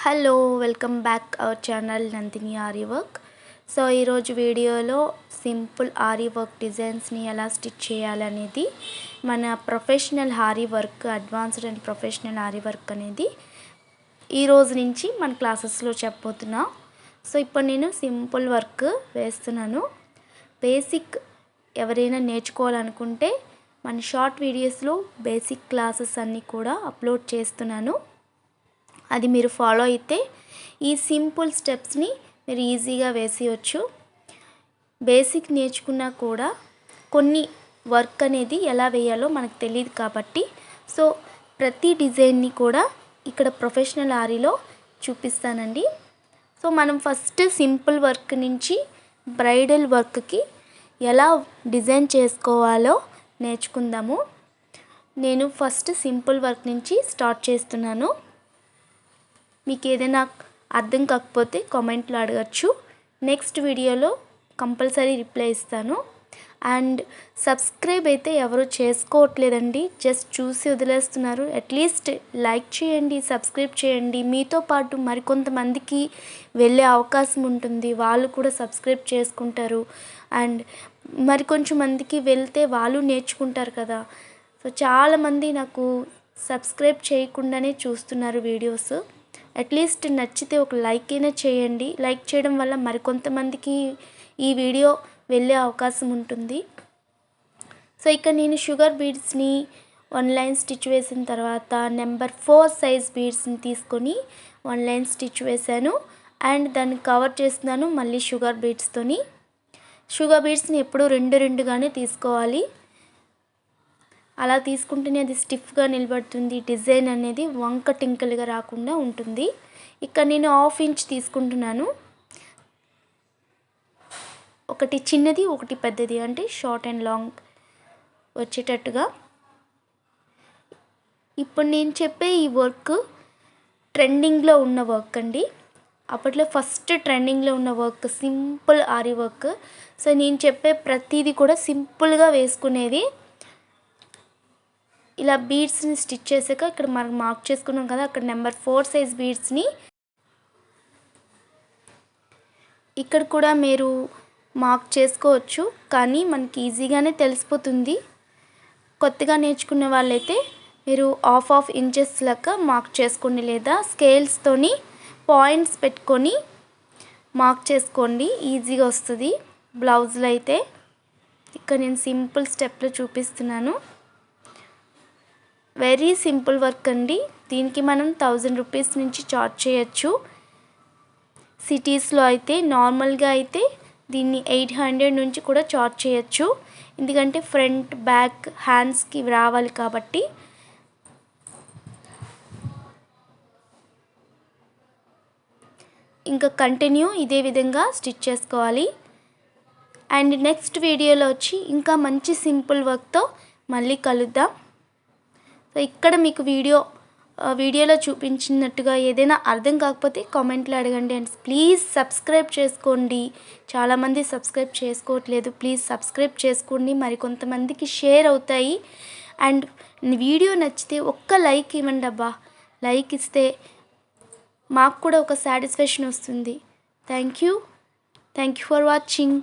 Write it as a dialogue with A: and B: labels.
A: Hello welcome back our channel Nandini aari work. So ఈరోజు వీడియోలో simple ఆరి work డిజైన్స్ని ఎలా stitch చేయాలనేది మన professional aari work, advanced and professional aari work అనేది ఈరోజు నుంచి మన క్లాసెస్లో చెప్పబోతున్నా. సో ఇప్పుడు నేను సింపుల్ వర్క్ వేస్తున్నాను. బేసిక్ ఎవరైనా నేర్చుకోవాలనుకుంటే మన షార్ట్ వీడియోస్లో బేసిక్ క్లాసెస్ అన్నీ కూడా అప్లోడ్ చేస్తున్నాను. అది మీరు ఫాలో అయితే ఈ సింపుల్ స్టెప్స్ని మీరు ఈజీగా వేసేయచ్చు. బేసిక్ నేర్చుకున్నా కూడా కొన్ని వర్క్ అనేది ఎలా వేయాలో మనకు తెలియదు కాబట్టి సో ప్రతి డిజైన్ని కూడా ఇక్కడ ప్రొఫెషనల్ ఆరిలో చూపిస్తానండి. సో మనం ఫస్ట్ సింపుల్ వర్క్ నుంచి బ్రైడల్ వర్క్కి ఎలా డిజైన్ చేసుకోవాలో నేర్చుకుందాము. నేను ఫస్ట్ సింపుల్ వర్క్ నుంచి స్టార్ట్ చేస్తున్నాను. మీకు ఏదైనా అర్థం కాకపోతే కామెంట్లో అడగచ్చు. నెక్స్ట్ వీడియోలో కంపల్సరీ రిప్లై ఇస్తాను. అండ్ సబ్స్క్రైబ్ అయితే ఎవరు చేసుకోవట్లేదండి, జస్ట్ చూసి వదిలేస్తున్నారు. అట్లీస్ట్ లైక్ చేయండి, సబ్స్క్రైబ్ చేయండి. మీతో పాటు మరికొంతమందికి వెళ్ళే అవకాశం ఉంటుంది, వాళ్ళు కూడా సబ్స్క్రైబ్ చేసుకుంటారు. అండ్ మరికొంచెం మందికి వెళ్తే వాళ్ళు నేర్చుకుంటారు కదా. సో చాలామంది నాకు సబ్స్క్రైబ్ చేయకుండానే చూస్తున్నారు వీడియోస్. అట్లీస్ట్ నచ్చితే ఒక లైక్ అయినా చేయండి. లైక్ చేయడం వల్ల మరికొంతమందికి ఈ వీడియో వెళ్ళే అవకాశం ఉంటుంది. సో ఇక్కడ నేను షుగర్ బీడ్స్ని 1 లైన్ స్టిచ్ వేసిన తర్వాత నెంబర్ 4 సైజ్ బీడ్స్ని తీసుకొని 1 లైన్ స్టిచ్ వేశాను. అండ్ దాన్ని కవర్ చేస్తున్నాను మళ్ళీ షుగర్ బీడ్స్తోని. షుగర్ బీడ్స్ని ఎప్పుడూ 2 తీసుకోవాలి. అలా తీసుకుంటేనే అది స్టిఫ్గా నిలబడుతుంది. డిజైన్ అనేది వంక టింకలుగా రాకుండా ఉంటుంది. ఇక్కడ నేను 1/2 ఇంచ్ తీసుకుంటున్నాను. ఒకటి చిన్నది, ఒకటి పెద్దది, అంటే షార్ట్ అండ్ లాంగ్ వచ్చేటట్టుగా. ఇప్పుడు నేను చెప్పే ఈ వర్క్ ట్రెండింగ్లో ఉన్న వర్క్ అండి. అప్పట్లో ఫస్ట్ ట్రెండింగ్లో ఉన్న వర్క్ సింపుల్ ఆరి వర్క్. సో నేను చెప్పే ప్రతిదీ కూడా సింపుల్గా వేసుకునేది. ఇలా బీడ్స్ని స్టిచ్ చేసాక ఇక్కడ మనం మార్క్ చేసుకున్నాం కదా, అక్కడ నెంబర్ 4 సైజ్ బీడ్స్ని ఇక్కడ కూడా మీరు మార్క్ చేసుకోవచ్చు, కానీ మనకి ఈజీగానే తెలిసిపోతుంది. కొత్తగా నేర్చుకునే వాళ్ళైతే మీరు 1/2 ఇంచెస్ లెక్క మార్క్ చేసుకోండి, లేదా స్కేల్స్తోని పాయింట్స్ పెట్టుకొని మార్క్ చేసుకోండి, ఈజీగా వస్తుంది బ్లౌజ్లో అయితే. ఇక్కడ నేను సింపుల్ స్టెప్లో చూపిస్తున్నాను. వెరీ సింపుల్ వర్క్ అండి. దీనికి మనం 1000 రూపీస్ నుంచి చార్జ్ చేయొచ్చు. సిటీస్లో అయితే నార్మల్గా అయితే దీన్ని 800 నుంచి కూడా చార్జ్ చేయొచ్చు. ఎందుకంటే ఫ్రంట్, బ్యాక్, హ్యాండ్స్కి రావాలి కాబట్టి. ఇంకా కంటిన్యూ ఇదే విధంగా స్టిచ్ చేసుకోవాలి. అండ్ నెక్స్ట్ వీడియోలో వచ్చి ఇంకా మంచి సింపుల్ వర్క్తో మళ్ళీ కలుద్దాం. సో ఇక్కడ మీకు వీడియోలో చూపించినట్టుగా ఏదైనా అర్థం కాకపోతే కామెంట్లో అడగండి. అండ్ ప్లీజ్ సబ్స్క్రైబ్ చేసుకోండి. చాలామంది సబ్స్క్రైబ్ చేసుకోవట్లేదు, ప్లీజ్ సబ్స్క్రైబ్ చేసుకోండి, మరి కొంతమందికి షేర్ అవుతాయి. అండ్ వీడియో నచ్చితే ఒక్క లైక్ ఇవ్వండి అబ్బా. లైక్ ఇస్తే మాకు కూడా ఒక సాటిస్ఫాక్షన్ వస్తుంది. Thank you for watching.